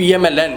PMLN,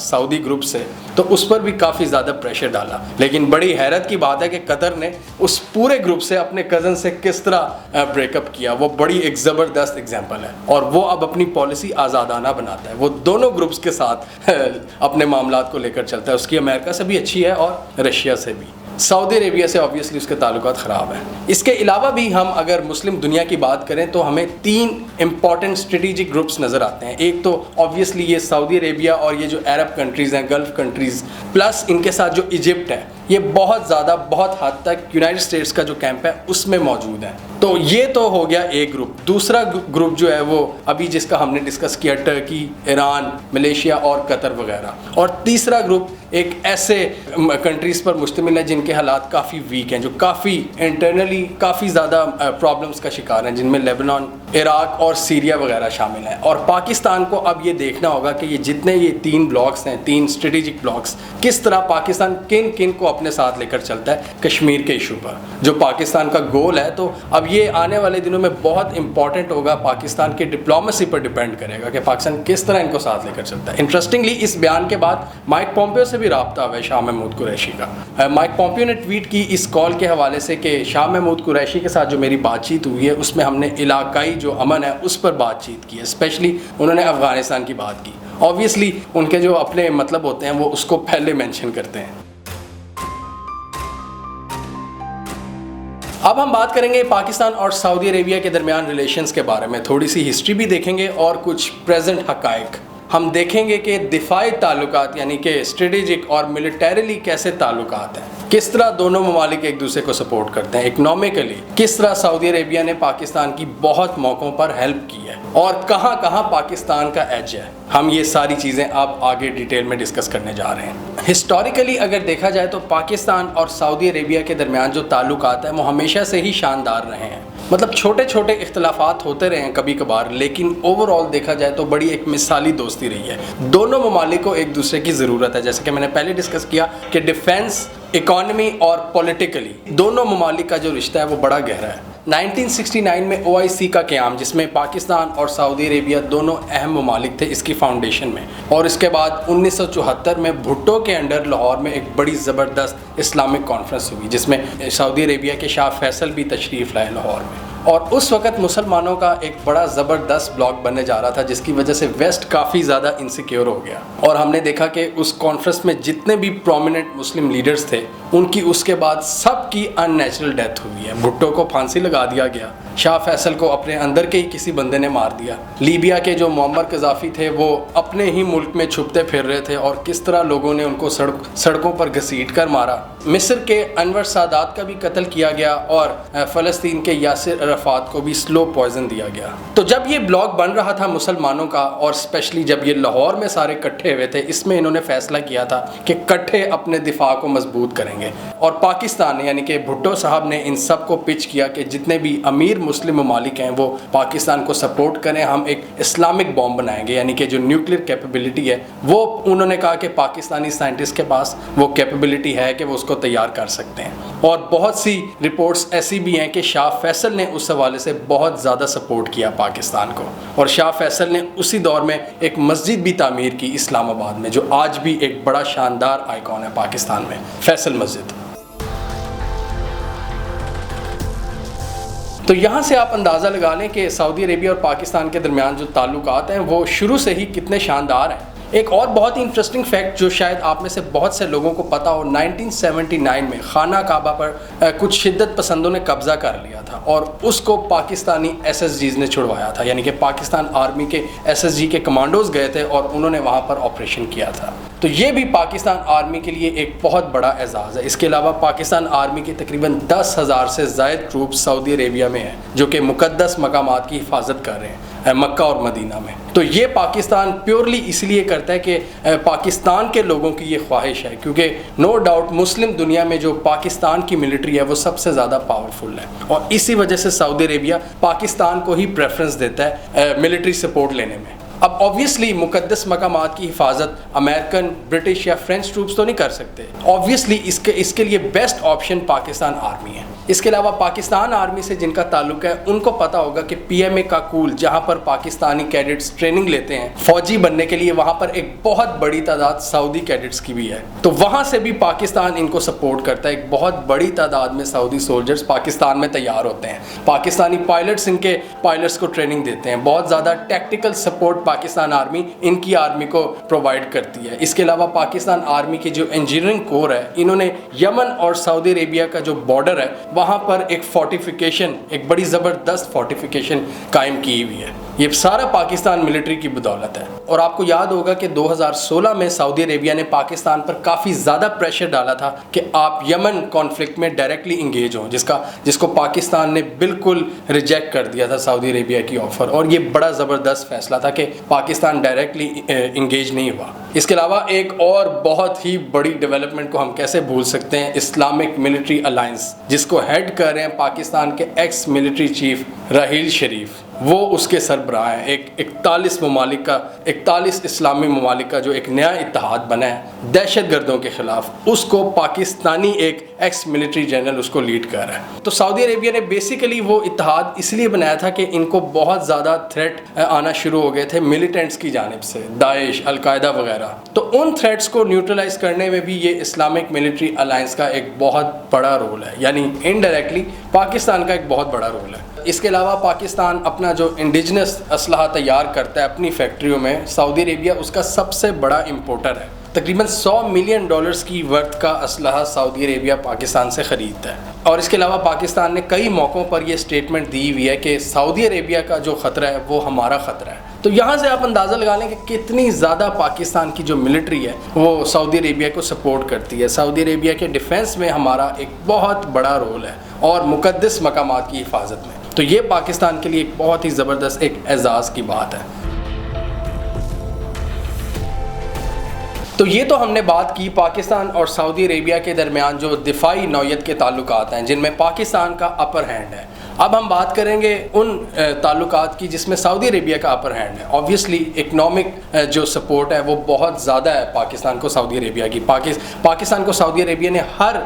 سعودی group سے تو اس پر بھی کافی زیادہ پریشر ڈالا، لیکن بڑی حیرت کی بات ہے کہ قطر نے اس پورے گروپ سے اپنے کزن سے کس طرح بریک اپ کیا. وہ بڑی ایک زبردست ایگزامپل ہے، اور وہ اب اپنی پالیسی آزادانہ بناتا ہے. وہ دونوں گروپس کے ساتھ اپنے معاملات کو لے کر چلتا ہے. اس کی امریکہ سے بھی اچھی ہے اور رشیا سے بھی. سعودی عربیہ سے آبویسلی اس کے تعلقات خراب ہیں. اس کے علاوہ بھی ہم اگر مسلم دنیا کی بات کریں تو ہمیں 3 امپورٹنٹ اسٹریٹجک گروپس نظر آتے ہیں. ایک تو آبویسلی یہ سعودی عربیہ اور یہ جو عرب کنٹریز ہیں، گلف کنٹریز، پلس ان کے ساتھ جو ایجپٹ ہے، یہ بہت زیادہ بہت حد تک یونائٹڈ اسٹیٹس کا جو کیمپ ہے اس میں موجود ہے. تو یہ تو ہو گیا ایک گروپ. دوسرا گروپ جو ہے وہ ابھی جس کا ہم نے ڈسکس کیا، ٹرکی، ایران، ملیشیا اور قطر وغیرہ. اور تیسرا گروپ ایک ایسے کنٹریز پر مشتمل ہے جن کے حالات کافی ویک ہیں، جو کافی انٹرنلی کافی زیادہ پرابلمس کا شکار ہیں، جن میں لیبنان، عراق اور سیریا وغیرہ شامل ہیں. اور پاکستان کو اب یہ دیکھنا ہوگا کہ یہ جتنے یہ 3 بلاکس ہیں، 3 اسٹریٹجک بلاکس، کس طرح پاکستان کن کن کو اپنے ساتھ لے کر چلتا ہے کشمیر کے ایشو پر، جو پاکستان کا گول ہے. تو اب یہ آنے والے دنوں میں بہت امپورٹنٹ ہوگا، پاکستان کی ڈپلومیسی پر ڈیپینڈ کرے گا کہ پاکستان کس طرح ان کو ساتھ لے کر چلتا ہے. انٹرسٹنگلی اس بیان کے بعد مائک پومپیو سے بھی رابطہ ہوا ہے شاہ محمود قریشی کا. مائک پومپیو نے ٹویٹ کی اس کال کے حوالے سے کہ شاہ محمود قریشی کے ساتھ جو میری بات چیت ہوئی ہے اس میں ہم نے علاقائی جو امن ہے اس پر بات چیت کی ہے. اسپیشلی انہوں نے افغانستان کی بات کی. آبویسلی ان کے جو اپنے مطلب ہوتے ہیں وہ اس کو پہلے مینشن کرتے ہیں. اب ہم بات کریں گے پاکستان اور سعودی عربیہ کے درمیان ریلیشنز کے بارے میں. تھوڑی سی ہسٹری بھی دیکھیں گے اور کچھ پریزنٹ حقائق ہم دیکھیں گے کہ دفاعی تعلقات یعنی کہ اسٹریٹجک اور ملیٹریلی کیسے تعلقات ہیں، کس طرح دونوں ممالک ایک دوسرے کو سپورٹ کرتے ہیں. اکنامکلی کس طرح سعودی عربیہ نے پاکستان کی بہت موقعوں پر ہیلپ کی ہے اور کہاں کہاں پاکستان کا ایج ہے. ہم یہ ساری چیزیں اب آگے ڈیٹیل میں ڈسکس کرنے جا رہے ہیں. ہسٹوریکلی اگر دیکھا جائے تو پاکستان اور سعودی عربیہ کے درمیان جو تعلقات ہیں وہ ہمیشہ سے ہی شاندار رہے ہیں. مطلب چھوٹے چھوٹے اختلافات ہوتے رہے ہیں کبھی کبھار، لیکن اوور آل دیکھا جائے تو بڑی ایک مثالی دوستی رہی ہے. دونوں ممالک کو ایک دوسرے کی ضرورت ہے، جیسے کہ میں نے پہلے ڈسکس کیا کہ ڈیفینس، اکانومی اور پولیٹیکلی دونوں ممالک کا جو رشتہ ہے وہ بڑا گہرا ہے. 1969 میں OIC کا قیام، جس میں پاکستان اور سعودی عربیہ دونوں اہم ممالک تھے اس کی فاؤنڈیشن میں، اور اس کے بعد 1974 میں بھٹو کے انڈر لاہور میں ایک بڑی زبردست اسلامک کانفرنس ہوئی جس میں سعودی عربیہ کے شاہ فیصل بھی تشریف لائے لاہور میں. اور اس وقت مسلمانوں کا ایک بڑا زبردست بلاک بننے جا رہا تھا جس کی وجہ سے ویسٹ کافی زیادہ انسیکیور ہو گیا. اور ہم نے دیکھا کہ اس کانفرنس میں جتنے بھی پرومیننٹ مسلم لیڈرز تھے ان کی اس کے بعد سب کی ان نیچرل ڈیتھ ہوئی ہے. بھٹو کو پھانسی لگا دیا گیا، شاہ فیصل کو اپنے اندر کے ہی کسی بندے نے مار دیا. لیبیا کے جو معمر قذافی تھے وہ اپنے ہی ملک میں چھپتے پھر رہے تھے اور کس طرح لوگوں نے ان کو سڑکوں پر گھسیٹ کر مارا. مصر کے انور سادات کا بھی قتل کیا گیا اور فلسطین کے یاسر عرفات کو بھی سلو پوائزن دیا گیا. تو جب یہ بلاک بن رہا تھا مسلمانوں کا، اور اسپیشلی جب یہ لاہور میں سارے کٹھے ہوئے تھے، اس میں انہوں نے فیصلہ کیا تھا کہ کٹھے اپنے دفاع کو مضبوط کریں گے. اور پاکستان یعنی کہ بھٹو صاحب نے ان سب کو پچ کیا کہ جتنے بھی امیر مسلم ممالک ہیں وہ پاکستان کو سپورٹ کریں، ہم ایک اسلامک بوم بنائیں گے. یعنی کہ جو نیوکلیر کیپیبلٹی ہے وہ انہوں نے کہا کہ پاکستانی سائنٹسٹ کے پاس وہ کیپیبلٹی ہے کہ وہ اس کو تیار کر سکتے ہیں. اور بہت سی رپورٹس ایسی بھی ہیں کہ شاہ فیصل نے اس حوالے سے بہت زیادہ سپورٹ کیا پاکستان کو. اور شاہ فیصل نے اسی دور میں ایک مسجد بھی تعمیر کی اسلام آباد میں، جو آج بھی ایک بڑا شاندار آئیکن ہے پاکستان میں، فیصل مسجد. تو یہاں سے آپ اندازہ لگا لیں کہ سعودی عربیہ اور پاکستان کے درمیان جو تعلقات ہیں وہ شروع سے ہی کتنے شاندار ہیں. ایک اور بہت ہی انٹرسٹنگ فیکٹ جو شاید آپ میں سے بہت سے لوگوں کو پتا ہو، 1979 میں خانہ کعبہ پر کچھ شدت پسندوں نے قبضہ کر لیا تھا اور اس کو پاکستانی SSGs نے چھڑوایا تھا. یعنی کہ پاکستان آرمی کے SSG کے کمانڈوز گئے تھے اور انہوں نے وہاں پر آپریشن کیا تھا. تو یہ بھی پاکستان آرمی کے لیے ایک بہت بڑا اعزاز ہے. اس کے علاوہ پاکستان آرمی کے تقریباً 10,000 سے زائد ٹروپس سعودی عربیہ میں ہیں جو کہ مقدس مقامات کی حفاظت کر رہے ہیں مکہ اور مدینہ میں. تو یہ پاکستان پیورلی اس لیے کرتا ہے کہ پاکستان کے لوگوں کی یہ خواہش ہے، کیونکہ نو ڈاؤٹ مسلم دنیا میں جو پاکستان کی ملٹری ہے وہ سب سے زیادہ پاورفل ہے، اور اسی وجہ سے سعودی عربیہ پاکستان کو ہی پریفرنس دیتا ہے ملٹری سپورٹ لینے میں. اب آبویسلی مقدس مقامات کی حفاظت امریکن، برٹش یا فرینچ ٹروپس تو نہیں کر سکتے. آبویسلی اس کے لیے بیسٹ آپشن پاکستان آرمی ہے. اس کے علاوہ پاکستان آرمی سے جن کا تعلق ہے ان کو پتا ہوگا کہ پی ایم اے کاکول جہاں پر پاکستانی کیڈٹس ٹریننگ لیتے ہیں فوجی بننے کے لیے، وہاں پر ایک بہت بڑی تعداد سعودی کیڈٹس کی بھی ہے، تو وہاں سے بھی پاکستان ان کو سپورٹ کرتا ہے۔ ایک بہت بڑی تعداد میں سعودی سولجرز پاکستان میں تیار ہوتے ہیں، پاکستانی پائلٹس ان کے پائلٹس کو ٹریننگ دیتے ہیں، بہت زیادہ ٹیکٹیکل سپورٹ پاکستان آرمی ان کی آرمی کو پرووائڈ کرتی ہے۔ اس کے علاوہ پاکستان آرمی کی جو انجینئرنگ کور ہے، انہوں نے یمن اور سعودی عربیہ کا جو بارڈر ہے وہاں پر ایک فورٹیفیکیشن، ایک بڑی زبردست فورٹیفیکیشن قائم کی ہوئی ہے۔ یہ سارا پاکستان ملٹری کی بدولت ہے۔ اور آپ کو یاد ہوگا کہ 2016 میں سعودی عربیہ نے پاکستان پر کافی زیادہ پریشر ڈالا تھا کہ آپ یمن کانفلکٹ میں ڈائریکٹلی انگیج ہوں، جس کو پاکستان نے بالکل ریجیکٹ کر دیا تھا سعودی عربیہ کی آفر، اور یہ بڑا زبردست فیصلہ تھا کہ پاکستان ڈائریکٹلی انگیج نہیں ہوا۔ اس کے علاوہ ایک اور بہت ہی بڑی ڈیولپمنٹ کو ہم کیسے بھول سکتے ہیں، اسلامک ملٹری الائنس، جس کو ہیڈ کر رہے ہیں پاکستان کے x military chief Raheel Sharif, وہ اس کے سربراہ ہیں۔ ایک 41 اسلامی ممالک کا جو ایک نیا اتحاد بنا ہے دہشت گردوں کے خلاف، اس کو پاکستانی ایک ایکس ملٹری جنرل اس کو لیڈ کر رہا ہے۔ تو سعودی عربیہ نے بیسیکلی وہ اتحاد اس لیے بنایا تھا کہ ان کو بہت زیادہ تھریٹ آنا شروع ہو گئے تھے ملیٹنٹس کی جانب سے، داعش، القاعدہ وغیرہ، تو ان تھریٹس کو نیوٹرلائز کرنے میں بھی یہ اسلامک ملٹری الائنس کا ایک بہت بڑا رول ہے، یعنی انڈائریکٹلی پاکستان کا ایک بہت بڑا رول ہے۔ اس کے علاوہ پاکستان اپنا جو انڈیجنس اسلحہ تیار کرتا ہے اپنی فیکٹریوں میں، سعودی عربیہ اس کا سب سے بڑا امپورٹر ہے۔ تقریباً $100 ملین کی ورتھ کا اسلحہ سعودی عربیہ پاکستان سے خریدتا ہے۔ اور اس کے علاوہ پاکستان نے کئی موقعوں پر یہ سٹیٹمنٹ دی ہوئی ہے کہ سعودی عربیہ کا جو خطرہ ہے وہ ہمارا خطرہ ہے۔ تو یہاں سے آپ اندازہ لگا لیں کہ کتنی زیادہ پاکستان کی جو ملٹری ہے وہ سعودی عربیہ کو سپورٹ کرتی ہے۔ سعودی عربیہ کے ڈیفنس میں ہمارا ایک بہت بڑا رول ہے اور مقدس مقامات کی حفاظت میں، تو یہ پاکستان کے لیے ایک بہت ہی زبردست ایک اعزاز کی بات ہے۔ تو یہ تو ہم نے بات کی پاکستان اور سعودی عربیہ کے درمیان جو دفاعی نوعیت کے تعلقات ہیں جن میں پاکستان کا اپر ہینڈ ہے۔ اب ہم بات کریں گے ان تعلقات کی جس میں سعودی عربیہ کا اپر ہینڈ ہے۔ آبویسلی اکنامک جو سپورٹ ہے وہ بہت زیادہ ہے پاکستان کو سعودی عربیہ کی۔ پاکستان کو سعودی عربیہ نے ہر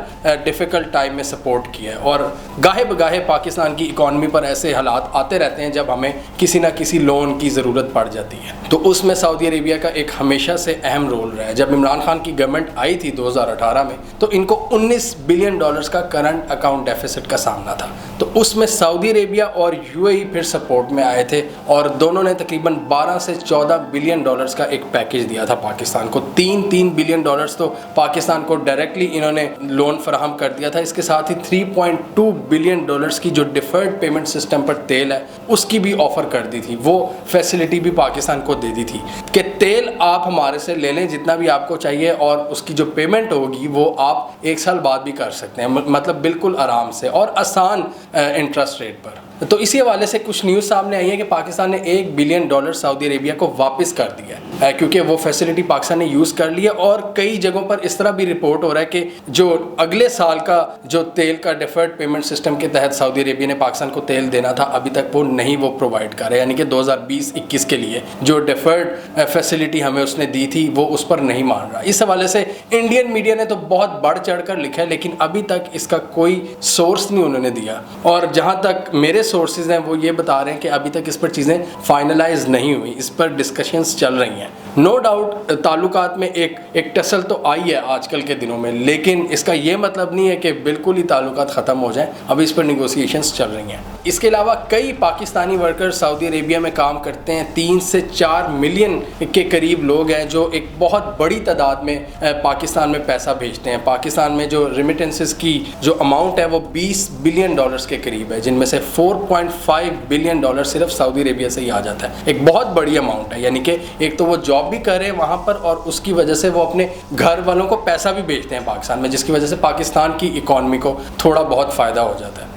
ڈیفیکلٹ ٹائم میں سپورٹ کیا ہے، اور گاہے بگاہے پاکستان کی اکانومی پر ایسے حالات آتے رہتے ہیں جب ہمیں کسی نہ کسی لون کی ضرورت پڑ جاتی ہے، تو اس میں سعودی عربیہ کا ایک ہمیشہ سے اہم رول رہا ہے۔ جب عمران خان کی گورنمنٹ آئی تھی 2018 میں تو ان کو $19 بلین کا کرنٹ اکاؤنٹ ڈیفیسٹ کا سامنا تھا، تو اس میں سعودی عربیہ اور یو اے ای پھر سپورٹ میں آئے تھے، اور دونوں نے تقریباً 12 سے 14 بلین ڈالرز کا ایک پیکیج دیا تھا پاکستان کو۔ 3 بلین ڈالرز تو پاکستان کو ڈائریکٹلی انہوں نے لون فراہم کر دیا تھا، اس کے ساتھ ہی 3.2 بلین ڈالرز کی جو ڈیفرڈ پیمنٹ سسٹم پر تیل ہے اس کی بھی آفر کر دی تھی، وہ فیسلٹی بھی پاکستان کو دے دی تھی کہ تیل آپ ہمارے سے لے لیں جتنا بھی آپ کو چاہیے، اور اس کی جو پیمنٹ ہوگی وہ آپ 1 سال بعد بھی کر سکتے ہیں، مطلب بالکل آرام سے اور آسان انٹرسٹ ریٹ پر۔ تو اسی حوالے سے کچھ نیوز سامنے آئی ہے کہ پاکستان نے $1 بلین سعودی عربیہ کو واپس کر دیا ہے، کیونکہ وہ فیسلٹی پاکستان نے یوز کر لی ہے، اور کئی جگہوں پر اس طرح بھی رپورٹ ہو رہا ہے کہ جو اگلے سال کا جو تیل کا ڈیفرڈ پیمنٹ سسٹم کے تحت سعودی عربیہ نے پاکستان کو تیل دینا تھا ابھی تک وہ نہیں وہ پرووائڈ کر رہا ہے، یعنی کہ 2020-21 کے لیے جو ڈیفرڈ فیسلٹی ہمیں اس نے دی تھی وہ اس پر نہیں مان رہا۔ اس حوالے سے انڈین میڈیا نے تو بہت بڑھ چڑھ کر لکھا ہے، لیکن ابھی تک اس کا کوئی سورس نہیں انہوں نے دیا، اور جہاں تک میرے سورسز ہیں وہ یہ بتا رہے ہیں کہ ابھی تک اس پر چیزیں فائنلائز نہیں ہوئی، اس پر ڈسکشنز چل رہی ہیں۔ نو ڈاؤٹ تعلقات میں ایک ٹسل تو آئی ہے آج کل کے دنوں میں، لیکن اس کا یہ مطلب نہیں ہے کہ بالکل ہی تعلقات ختم ہو جائیں، ابھی اس پر نیگوسیشنز چل رہی ہیں۔ اس کے علاوہ کئی پاکستانی ورکر سعودی عربیہ میں کام کرتے ہیں، 3 سے 4 ملین کے قریب لوگ ہیں جو ایک بہت بڑی تعداد میں پاکستان میں پیسہ بھیجتے ہیں۔ پاکستان میں جو ریمیٹنسز کی جو اماؤنٹ ہے وہ $20 بلین کے قریب ہے، جن میں سے $4.5 بلین صرف سعودی عربیہ سے ہی آ جاتا ہے۔ ایک بہت بڑی اماؤنٹ ہے، یعنی کہ ایک تو وہ جاب بھی کر رہے ہیں وہاں پر، اور اس کی وجہ سے وہ اپنے گھر والوں کو پیسہ بھی بھیجتے ہیں پاکستان میں، جس کی وجہ سے پاکستان کی اکانومی کو تھوڑا بہت فائدہ ہو جاتا ہے۔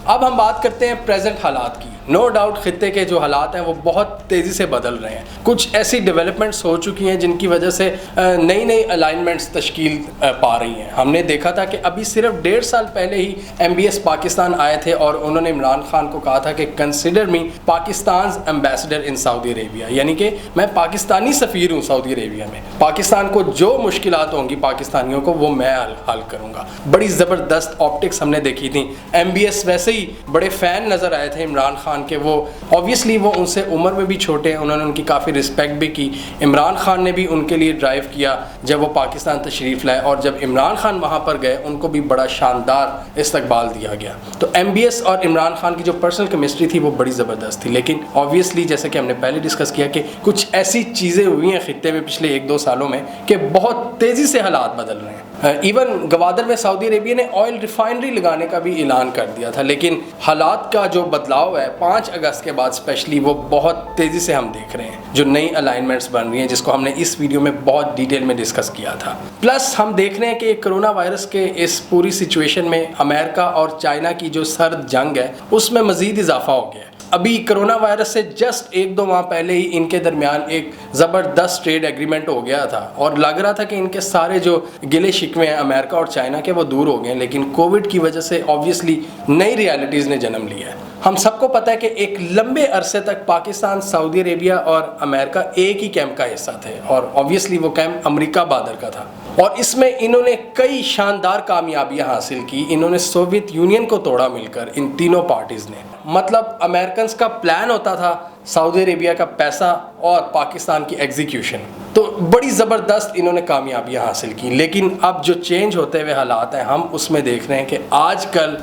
اب ہم بات کرتے ہیں پریزنٹ حالات کی۔ نو ڈاؤٹ خطے کے جو حالات ہیں وہ بہت تیزی سے بدل رہے ہیں. کچھ ایسی ڈیولپمنٹس ہو چکی ہیں جن کی وجہ سے نئی الائنمنٹس تشکیل پا رہی ہیں. ہم نے دیکھا تھا کہ ابھی صرف 1.5 سال پہلے ہی MBS پاکستان آئے تھے اور انہوں نے عمران خان کو کہا تھا کہ کنسیڈر می پاکستانز ایمبیسڈر ان سعودی عربیہ، یعنی کہ میں پاکستانی سفیر ہوں سعودی عربیہ میں، پاکستان کو جو مشکلات ہوں گی پاکستانیوں کو وہ میں حل کروں گا. بڑی زبردست آپٹکس ہم نے دیکھی تھیں. MBS ویسے ہی بڑے فین نظر آئے تھے عمران خان کے. وہ آبویسلی وہ ان سے عمر میں بھی چھوٹے ہیں، انہوں نے ان کی کافی رسپیکٹ بھی کی. عمران خان نے بھی ان کے لیے ڈرائیو کیا جب وہ پاکستان تشریف لائے، اور جب عمران خان وہاں پر گئے ان کو بھی بڑا شاندار استقبال دیا گیا. تو MBS اور عمران خان کی جو پرسنل کیمسٹری تھی وہ بڑی زبردست تھی. لیکن آبویسلی جیسے کہ ہم نے پہلے ڈسکس کیا کہ کچھ ایسی چیزیں ہوئی ہیں خطے میں پچھلے 1-2 سالوں میں کہ بہت تیزی سے حالات بدل رہے ہیں. ایون گوادر میں سعودی عربیہ نے آئل ریفائنری لگانے کا بھی اعلان کر دیا تھا، لیکن حالات کا جو بدلاؤ ہے 5 اگست کے بعد اسپیشلی وہ بہت تیزی سے ہم دیکھ رہے ہیں. جو نئی الائنمنٹس بن رہی ہیں جس کو ہم نے اس ویڈیو میں بہت ڈیٹیل میں ڈسکس کیا تھا. پلس ہم دیکھ رہے ہیں کہ کرونا وائرس کے اس پوری سچویشن میں امریکہ اور چائنا کی جو سرد جنگ ہے اس میں مزید اضافہ ہو گیا ہے. ابھی کرونا وائرس سے جسٹ 1-2 ماہ پہلے ہی ان کے درمیان ایک زبردست ٹریڈ ایگریمنٹ ہو گیا تھا اور لگ رہا تھا کہ ان کے سارے جو گلے شکوے ہیں امریکہ اور چائنا کے وہ دور ہو گئے ہیں. لیکن کووڈ کی وجہ سے آبویسلی نئی ریالٹیز نے جنم لیا ہے. ہم سب کو پتہ ہے کہ ایک لمبے عرصے تک پاکستان، سعودی عربیہ اور امریکہ ایک ہی کیمپ کا حصہ تھے اور آبویسلی وہ کیمپ امریکہ بادر کا تھا، اور اس میں انہوں نے کئی شاندار کامیابیاں حاصل کی. انہوں نے سوویت یونین کو توڑا مل کر، ان تینوں پارٹیز نے. مطلب امریکنز کا پلان ہوتا تھا، سعودی عربیہ کا پیسہ اور پاکستان کی ایگزیکیوشن. تو بڑی زبردست انہوں نے کامیابیاں حاصل کی. لیکن اب جو چینج ہوتے ہوئے حالات ہیں ہم اس میں دیکھ رہے ہیں کہ آج کل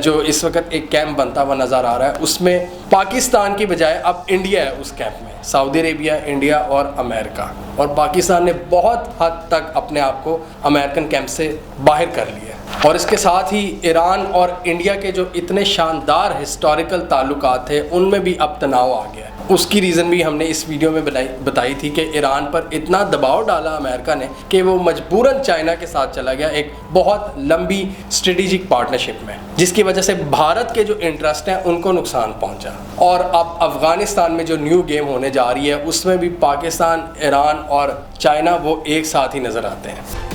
جو اس وقت ایک کیمپ بنتا ہوا نظر آ رہا ہے اس میں پاکستان کی بجائے اب انڈیا ہے اس کیمپ میں. سعودی عربیہ، انڈیا اور امریکہ، اور پاکستان نے بہت حد تک اپنے آپ کو امریکن کیمپ سے باہر کر لیا. اور اس کے ساتھ ہی ایران اور انڈیا کے جو اتنے شاندار ہسٹوریکل تعلقات تھے ان میں بھی اب تناؤ آ گیا ہے. اس کی ریزن بھی ہم نے اس ویڈیو میں بتائی تھی کہ ایران پر اتنا دباؤ ڈالا امریکہ نے کہ وہ مجبوراً چائنا کے ساتھ چلا گیا ایک بہت لمبی اسٹریٹجک پارٹنرشپ میں، جس کی وجہ سے بھارت کے جو انٹرسٹ ہیں ان کو نقصان پہنچا. اور اب افغانستان میں جو نیو گیم ہونے جا رہی ہے اس میں بھی پاکستان، ایران اور چائنا وہ ایک ساتھ ہی نظر آتے ہیں.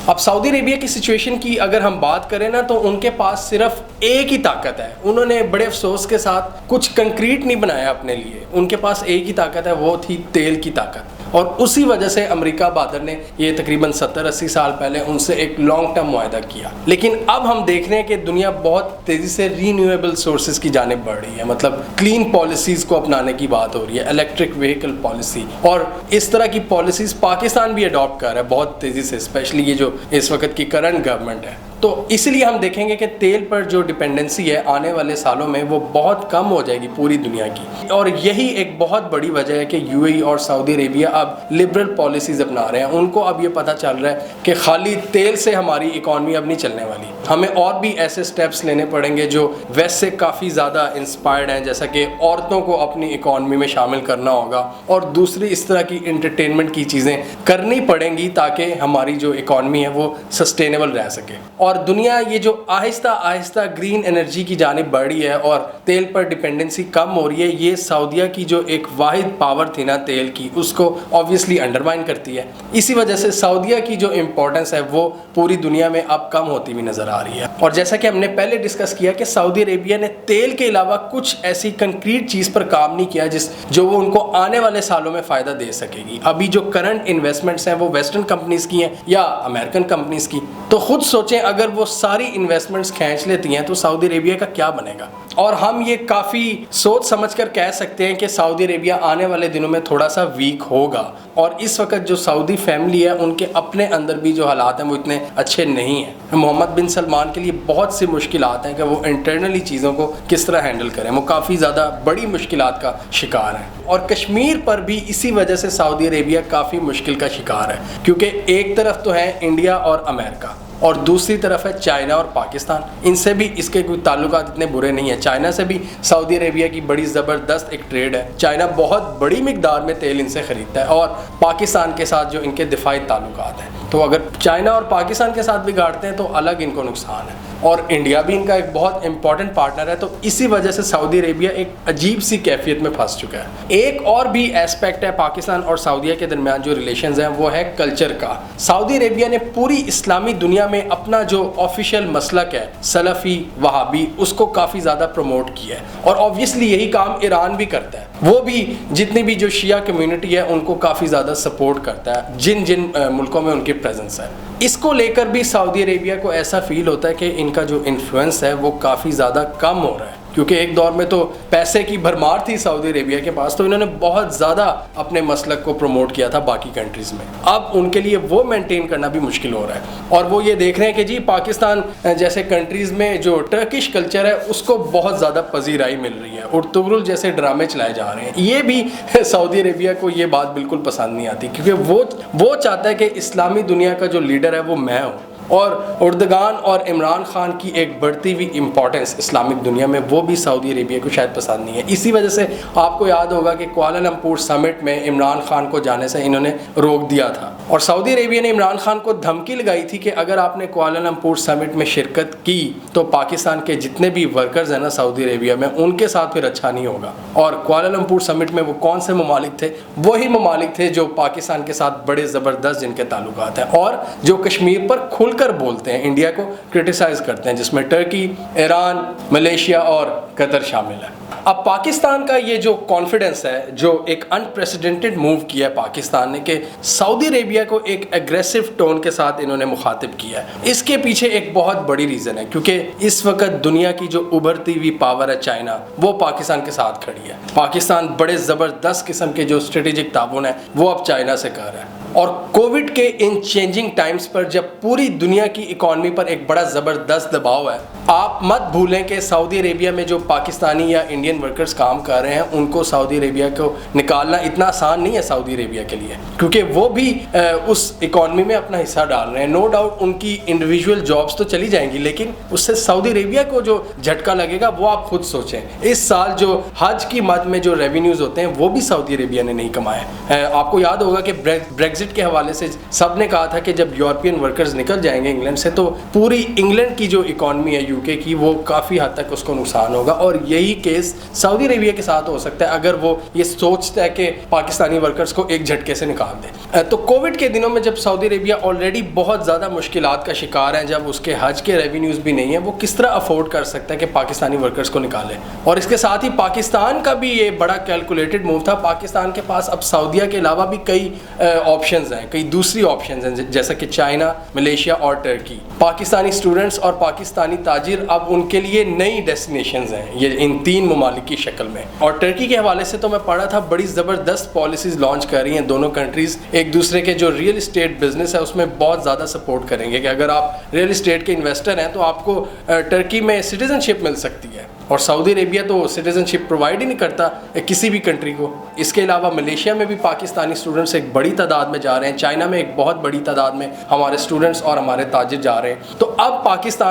اب سعودی عربیہ کی سچویشن کی اگر ہم بات کریں نا تو ان کے پاس صرف ایک ہی طاقت ہے. انہوں نے بڑے افسوس کے ساتھ کچھ کنکریٹ نہیں بنایا اپنے لیے. ان کے پاس ایک ہی طاقت ہے، وہ تھی تیل کی طاقت. اور اسی وجہ سے امریکہ بادر نے یہ تقریباً 70-80 سال پہلے ان سے ایک لانگ ٹرم معاہدہ کیا. لیکن اب ہم دیکھ رہے ہیں کہ دنیا بہت تیزی سے رینیویبل سورسز کی جانب بڑھ رہی ہے. مطلب کلین پالیسیز کو اپنانے کی بات ہو رہی ہے، الیکٹرک وہیکل پالیسی، اور اس طرح کی پالیسیز پاکستان بھی اڈاپٹ کر رہا ہے بہت تیزی سے، اسپیشلی یہ جو اس وقت کی کرنٹ گورنمنٹ ہے. تو اس لیے ہم دیکھیں گے کہ تیل پر جو ڈپینڈنسی ہے آنے والے سالوں میں وہ بہت کم ہو جائے گی پوری دنیا کی. اور یہی ایک بہت بڑی وجہ ہے کہ UAE اور سعودی عربیہ اب لبرل پالیسیز اپنا رہے ہیں. ان کو اب یہ پتہ چل رہا ہے کہ خالی تیل سے ہماری اکانومی اب نہیں چلنے والی، ہمیں اور بھی ایسے سٹیپس لینے پڑیں گے جو ویسٹ سے کافی زیادہ انسپائرڈ ہیں، جیسا کہ عورتوں کو اپنی اکانومی میں شامل کرنا ہوگا اور دوسری اس طرح کی انٹرٹینمنٹ کی چیزیں کرنی پڑیں گی تاکہ ہماری جو اکانومی ہے وہ سسٹینیبل رہ سکے. اور دنیا یہ جو آہستہ آہستہ گرین انرجی کی جانب بڑھ رہی ہے اور تیل پر ڈپینڈنسی کم ہو رہی ہے، یہ سعودیہ کی جو ایک واحد پاور تھی نا تیل کی، اس کو آبویسلی انڈرمائن کرتی ہے. اسی وجہ سے سعودیہ کی جو امپورٹنس ہے وہ پوری دنیا میں اب کم ہوتی ہوئی نظر آ رہی ہے. اور جیسا کہ ہم نے پہلے ڈسکس کیا کہ سعودی عربیہ نے تیل کے علاوہ کچھ ایسی کنکریٹ چیز پر کام نہیں کیا جو وہ ان کو آنے والے سالوں میں فائدہ دے سکے گی. ابھی جو کرنٹ انویسٹمنٹس ہیں وہ ویسٹرن کمپنیز کی ہیں یا امریکن کمپنیز کی. تو خود سوچیں اگر وہ ساری انویسٹمنٹس کھینچ لیتی ہیں تو سعودی عربیہ کا کیا بنے گا. اور ہم یہ کافی سوچ سمجھ کر کہہ سکتے ہیں کہ سعودی عربیہ آنے والے دنوں میں تھوڑا سا ویک ہوگا. اور اس وقت جو سعودی فیملی ہے ان کے اپنے اندر بھی جو حالات ہیں وہ اتنے اچھے نہیں ہیں. محمد بن سلمان کے لیے بہت سی مشکلات ہیں کہ وہ انٹرنلی چیزوں کو کس طرح ہینڈل کریں. وہ کافی زیادہ بڑی مشکلات کا شکار ہیں. اور کشمیر پر بھی اسی وجہ سے سعودی عربیہ کافی مشکل کا شکار ہے، کیونکہ ایک طرف تو ہے انڈیا اور امریکہ اور دوسری طرف ہے چائنا اور پاکستان. ان سے بھی اس کے کوئی تعلقات اتنے برے نہیں ہیں. چائنا سے بھی سعودی عربیہ کی بڑی زبردست ایک ٹریڈ ہے. چائنا بہت بڑی مقدار میں تیل ان سے خریدتا ہے، اور پاکستان کے ساتھ جو ان کے دفاعی تعلقات ہیں، تو اگر چائنا اور پاکستان کے ساتھ بگاڑتے ہیں تو الگ ان کو نقصان ہے. اور انڈیا بھی ان کا ایک بہت امپورٹنٹ پارٹنر ہے. تو اسی وجہ سے سعودی عربیہ ایک عجیب سی کیفیت میں پھنس چکا ہے. ایک اور بھی ایسپیکٹ ہے پاکستان اور سعودیہ کے درمیان جو ریلیشنز ہیں وہ ہے کلچر کا. سعودی عربیہ نے پوری اسلامی دنیا میں اپنا جو آفیشیل مسلک ہے سلفی وہابی اس کو کافی زیادہ پروموٹ کیا ہے, اور آبویسلی یہی کام ایران بھی کرتا ہے. وہ بھی جتنی بھی جو شیعہ کمیونٹی ہے ان کو کافی زیادہ سپورٹ کرتا ہے جن جن ملکوں میں ان کی پریزنس ہے. اس کو لے کر بھی سعودی عربیہ کو ایسا فیل ہوتا ہے کہ ان کا جو انفلوئنس ہے وہ کافی زیادہ کم ہو رہا ہے, کیونکہ ایک دور میں تو پیسے کی بھرمار تھی سعودی عربیہ کے پاس, تو انہوں نے بہت زیادہ اپنے مسلک کو پروموٹ کیا تھا باقی کنٹریز میں. اب ان کے لیے وہ مینٹین کرنا بھی مشکل ہو رہا ہے, اور وہ یہ دیکھ رہے ہیں کہ جی پاکستان جیسے کنٹریز میں جو ٹرکش کلچر ہے اس کو بہت زیادہ پذیرائی مل رہی ہے, ارطغرل جیسے ڈرامے چلائے جا رہے ہیں. یہ بھی سعودی عربیہ کو یہ بات بالکل پسند نہیں آتی, کیونکہ وہ چاہتا ہے کہ اسلامی دنیا کا جو لیڈر ہے وہ میں ہوں, اور اردگان اور عمران خان کی ایک بڑھتی ہوئی امپورٹنس اسلامک دنیا میں وہ بھی سعودی عربیہ کو شاید پسند نہیں ہے. اسی وجہ سے آپ کو یاد ہوگا کہ کوالالمپور سمٹ میں عمران خان کو جانے سے انہوں نے روک دیا تھا, اور سعودی عربیہ نے عمران خان کو دھمکی لگائی تھی کہ اگر آپ نے کوالالمپور سمٹ میں شرکت کی تو پاکستان کے جتنے بھی ورکرز ہیں نا سعودی عربیہ میں ان کے ساتھ پھر اچھا نہیں ہوگا. اور کوالالمپور سمٹ میں وہ کون سے ممالک تھے؟ وہی ممالک تھے جو پاکستان کے ساتھ بڑے زبردست جن کے تعلقات ہیں, اور جو کشمیر پر کھل کر بولتے ہیں, انڈیا کو کرٹیسائز کرتے ہیں, جس میں ٹرکی, ایران, ملیشیا اور قطر شامل ہے. اب پاکستان کا یہ جو کانفیڈنس ہے, جو ایک انپریسیڈنٹڈ موو کیا ہے پاکستان نے کہ سعودی عربیہ کو ایک ایگریسو ٹون کے ساتھ انہوں نے مخاطب کیا ہے, اس کے پیچھے ایک بہت بڑی ریزن ہے, کیونکہ اس وقت دنیا کی جو ابھرتی ہوئی پاور ہے چائنا, وہ پاکستان کے ساتھ کھڑی ہے. پاکستان بڑے زبردست قسم کے جو اسٹریٹجک تعاون ہے وہ اب چائنا سے کر رہا ہے. اور کووڈ کے ان چینجنگ ٹائمز پر جب پوری دنیا کی اکانومی پر ایک بڑا زبردست دباؤ ہے, آپ مت بھولیں کہ سعودی عربیہ میں جو پاکستانی یا انڈین ورکرز کام کر رہے ہیں ان کو سعودی عربیہ کو نکالنا اتنا آسان نہیں ہے سعودی عربیہ کے لیے, کیونکہ وہ بھی اس اکانومی میں اپنا حصہ ڈال رہے ہیں. نو ڈاؤٹ ان کی انڈیویجول جابس تو چلی جائیں گی, لیکن اس سے سعودی عربیہ کو جو جھٹکا لگے گا وہ آپ خود سوچیں. اس سال جو حج کی مد میں جو ریونیوز ہوتے ہیں وہ بھی سعودی عربیہ نے نہیں کمائے. آپ کو یاد ہوگا کہ بریگزٹ کے حوالے سے سب نے کہا تھا کہ جب یورپین ورکرز نکل جائیں گے انگلینڈ سے تو پوری انگلینڈ کی جو اکانومی ہے یو کے کی وہ کافی حد تک اس کو نقصان ہوگا, اور یہی کیس سعودی عربیہ کے ساتھ ہو سکتا ہے اگر وہ یہ سوچتا ہے کہ پاکستانی ورکرز کو ایک جھٹکے سے نکال دے. تو کووڈ کے دنوں میں جب سعودی عربیہ آلریڈی بہت زیادہ مشکلات کا شکار ہے, جب اس کے حج کے ریونیوز بھی نہیں ہیں, وہ کس طرح افورڈ کر سکتا ہے کہ پاکستانی ورکرز کو نکالے. اور اس کے ساتھ ہی پاکستان کا بھی یہ بڑا کیلکولیٹڈ موو تھا. پاکستان کے پاس اب سعودیہ کے علاوہ بھی کئی آپشنز ہیں, کئی دوسری آپشنز ہیں, جیسا کہ چائنا, ملیشیا اور ٹرکی. پاکستانی اسٹوڈنٹس اور پاکستانی تاجر اب ان کے لیے نئی ڈیسٹینیشنز ہیں یہ ان تین ممالک کی شکل میں. اور ٹرکی کے حوالے سے تو میں پڑھا تھا بڑی زبردست پالیسیز لانچ کر رہی ہیں دونوں کنٹریز. ایک دوسرے کے جو ریئل اسٹیٹ بزنس ہے اس میں بہت زیادہ سپورٹ کریں گے کہ اگر آپ ریئل اسٹیٹ کے انویسٹر ہیں تو آپ کو ٹرکی میں سٹیزن شپ مل سکتی ہے, اور سعودی عربیہ تو سٹیزن شپ پرووائڈ ہی نہیں کرتا کسی بھی کنٹری کو. اس کے علاوہ ملیشیا میں بھی پاکستانی اسٹوڈنٹس ایک بڑی تعداد میں جا رہے ہیں, چائنا میں ایک بہت بڑی تعداد میں ہمارے اسٹوڈنٹس اور ہمارے تاجر جا رہے ہیں. تو اب پاکستان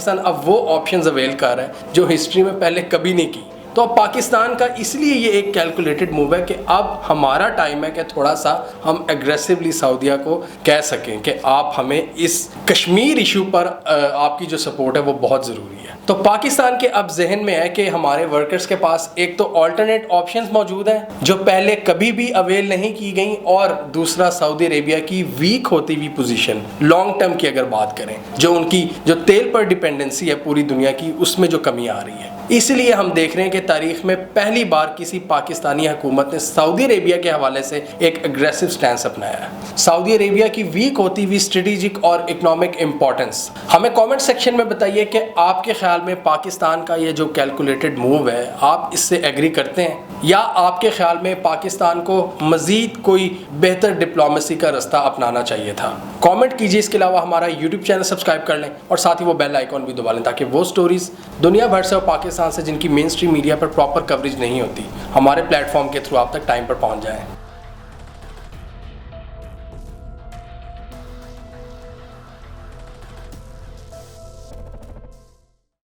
اب وہ آپشنز اویل کر رہا ہے جو ہسٹری میں پہلے کبھی نہیں کی. تو اب پاکستان کا اس لیے یہ ایک کیلکولیٹڈ موو ہے کہ اب ہمارا ٹائم ہے کہ تھوڑا سا ہم ایگریسولی سعودیہ کو کہہ سکیں کہ آپ ہمیں اس کشمیر ایشو پر آپ کی جو سپورٹ ہے وہ بہت ضروری ہے. تو پاکستان کے اب ذہن میں ہے کہ ہمارے ورکرز کے پاس ایک تو آلٹرنیٹ آپشنز موجود ہیں جو پہلے کبھی بھی اویل نہیں کی گئیں, اور دوسرا سعودی عربیہ کی ویک ہوتی ہوئی پوزیشن لانگ ٹرم کی اگر بات کریں, جو ان کی جو تیل پر ڈیپینڈنسی ہے پوری دنیا کی اس میں جو کمی آ رہی ہے. اس لیے ہم دیکھ رہے ہیں کہ تاریخ میں پہلی بار کسی پاکستانی حکومت نے سعودی عربیہ کے حوالے سے ایک اگریسو سٹینس اپنایا ہے. سعودی عربیہ کی ویک ہوتی ہوئی اسٹریٹجک اور اکنامک امپورٹنس. ہمیں کامنٹ سیکشن میں بتائیے کہ آپ کے خیال میں پاکستان کا یہ جو کیلکولیٹڈ موو ہے آپ اس سے ایگری کرتے ہیں, یا آپ کے خیال میں پاکستان کو مزید کوئی بہتر ڈپلومیسی کا رستہ اپنانا چاہیے تھا. کامنٹ کیجیے. اس کے علاوہ ہمارا یوٹیوب چینل سبسکرائب کر لیں اور ساتھ ہی وہ بیل آئیکن بھی دبا لیں تاکہ وہ سٹوریز دنیا بھر سے اور پاکستان سے جن کی مین اسٹریم میڈیا پر پراپر کوریج نہیں ہوتی ہمارے پلیٹ فارم کے تھرو آپ تک ٹائم پر پہنچ جائیں.